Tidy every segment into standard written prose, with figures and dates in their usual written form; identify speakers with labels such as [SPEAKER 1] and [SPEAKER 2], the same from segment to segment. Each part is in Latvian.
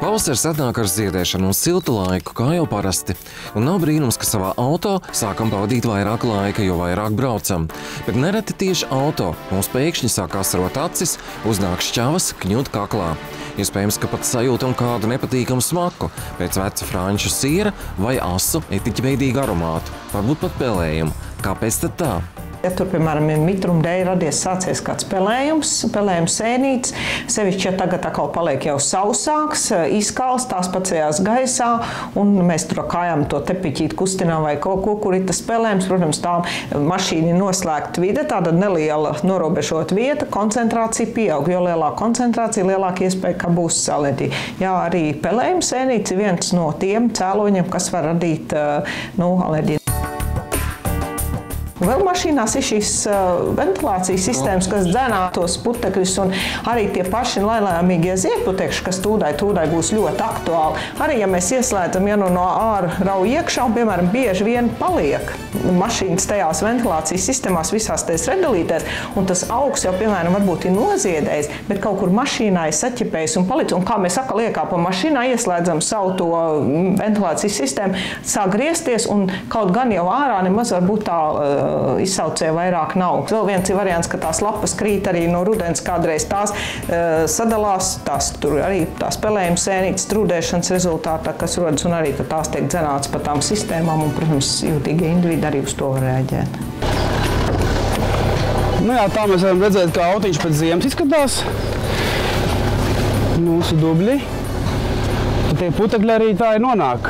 [SPEAKER 1] Pavasaris atnāk ar ziedēšanu un siltu laiku, kā jau parasti. Un nav brīnums, ka savā auto sākam pavadīt vairāk laika, jo vairāk braucam. Bet nereti tieši auto mums pēkšņi sāk asarot acis, uznāk šķavas, kņūt kaklā. Iespējams, ka pat sajūtam kādu nepatīkamu smaku pēc veca franču siera vai asu etiķveidīgu aromātu, varbūt pat pelējumu. Kāpēc tad tā?
[SPEAKER 2] Ja tur, piemēram, ir mitruma dēļ radies sācies kāds pelējums sēnītes, sevišķi, ja tagad atkal paliek jau sausāks, izkals, tās pacējās gaisā, un mēs tur kājām to tepiķīt kustinām vai kaut ko, kur ir tas pelējums. Protams, tā mašīna ir noslēgta vide, tāda neliela norobežot vieta, koncentrācija pieaug. Jo lielāka koncentrācija, lielāka iespēja, ka būs alerģija. Jā, arī pelējums sēnītes ir viens no tiem cēloņiem, kas var radīt alerģiju. Vēl mašīnās ir šīs ventilācijas sistēmas, kas dzenā tos putekļus, un arī tie paši lailājamīgie ziedputekļi, kas tūdai būs ļoti aktuāli. Arī, ja mēs ieslēdzam, ja no āra rauj iekšā, un, piemēram, bieži vien paliek mašīnas tajās ventilācijas sistēmās, visās tajās redalītēs, un tas augs jau, piemēram, varbūt ir noziedējis, bet kaut kur mašīnā ir saķipējis un palicis. Un kā mēs saka, liekā pa mašīnā, ieslēdzam savu to ventilācijas sistēmu, sāk griezties, un kaut gan jau ārā nemaz varbūt tā izsaucēja vairāk nav. Vēl viens ir variants, ka tās lapas krīt arī no rudens, kādreiz tās sadalās, tur arī tās pelējuma sēnītes trūdēšanas rezultātā, kas rodas, un arī tās tiek dzenātas pa tām sistēmām, un, protams, jūtīgie individi arī uz to var reaģēt.
[SPEAKER 3] Jā, tā mēs varam redzēt, kā autiņš pēc ziemas izskatās. Mūsu dubļi. Tie putekļi arī tā ir nonāk.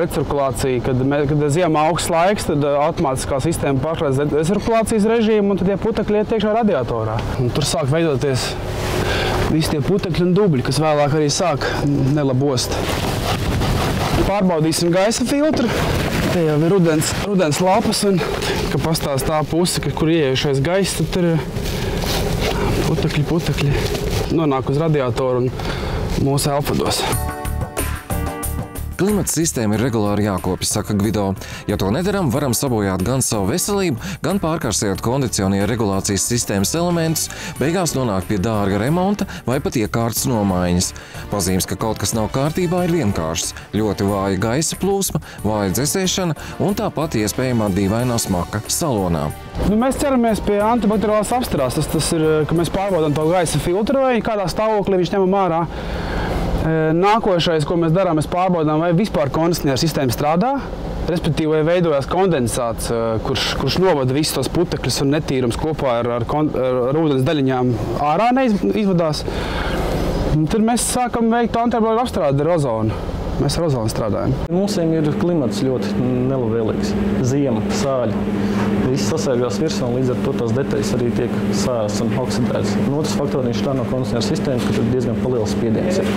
[SPEAKER 3] Recirkulācija, kad ziemā augsts laiks, tad automātiskā sistēma pārslēdz recirkulācijas režīmu, un tad tie putekļi iet iekšā radiatorā. Un tur sāk veidoties visi tie putekļi un dubļi, kas vēlāk arī sāk nelabost. Pārbaudīsim gaisa filtru. Te jau ir rudens lapas, un ka pastāv tā puse, kur ieejušais gaiss, tad tur ir putekļi nonāk uz radiatoru un mūsu elpados.
[SPEAKER 1] Klimata sistēma ir regulāri jākopja, saka Gvido. Ja to nedaram, varam sabojāt gan savu veselību, gan pārkarsējot kondicionieru regulācijas sistēmas elementus, beigās nonāk pie dārga remonta vai pat iekārtas nomaiņas. Pazīmes, ka kaut kas nav kārtībā, ir vienkāršs. Ļoti vāja gaisa plūsma, vāja dzesēšana un tāpat iespējamā dīvainā smaka salonā.
[SPEAKER 3] Mēs ceramies pie antibakteriālās apstrādes. Tas ir, ka mēs pārbaudām to gaisa filtru vai kādā stāvoklī viņš ņemam ārā. Nākošais, ko mēs darām, mēs pārbaudām, vai vispār kondicionieru sistēma strādā, respektīvi, vai veidojās kondensāts, kurš novada visus tos putekļus un netīrums kopā ar ūdens daļiņām ārā neizvadās. Un tad mēs sākam veikt antibakteriālu apstrādi ar ozonu. Mēs ar ozonu strādājam.
[SPEAKER 4] Mums ir klimats ļoti nelabvēlīgs. Ziema, sāļi. Viss sasēžās virsū, un līdz ar to tās detaļas arī tiek sāras un oksidētas. Otrs faktors tā no kondicionieru sistēmas, ka tur diezgan liels spiediens ir.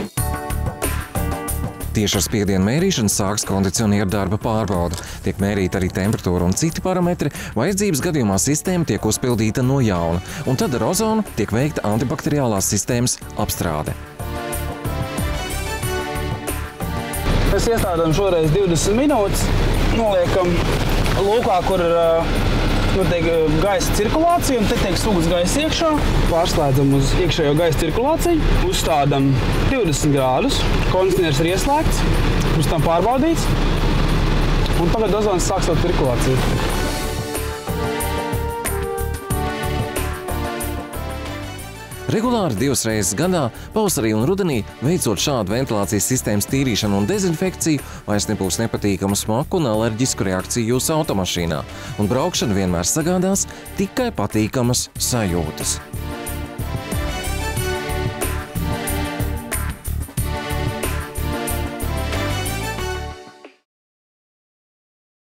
[SPEAKER 1] Tieši ar spiedienu mērīšanu sāks kondicionieru darba pārbaude. Tiek mērīta arī temperatūra un citi parametri. Vajadzības gadījumā sistēma tiek uzpildīta no jauna, un tad ar ozonu tiek veikta antibakteriālās sistēmas apstrāde.
[SPEAKER 3] Mēs iestrādājam šoreiz 20 minūtes, noliekam lūkā, kur notiek gaisa cirkulācija, un te tiek sūgts gaisa iekšā. Pārslēdzam uz iekšējo gaisa cirkulāciju, uzstādam 20 grādus, kondicionieris ir ieslēgts, pirms tam pārbaudīts, un tagad ozons sāk savu cirkulāciju.
[SPEAKER 1] Regulāri 2 reizes gadā, pavasarī un rudenī, veicot šādu ventilācijas sistēmas tīrīšanu un dezinfekciju, vairs nebūs nepatīkamu smaku un alerģisku reakciju jūsu automašīnā, un braukšana vienmēr sagādās tikai patīkamas sajūtas.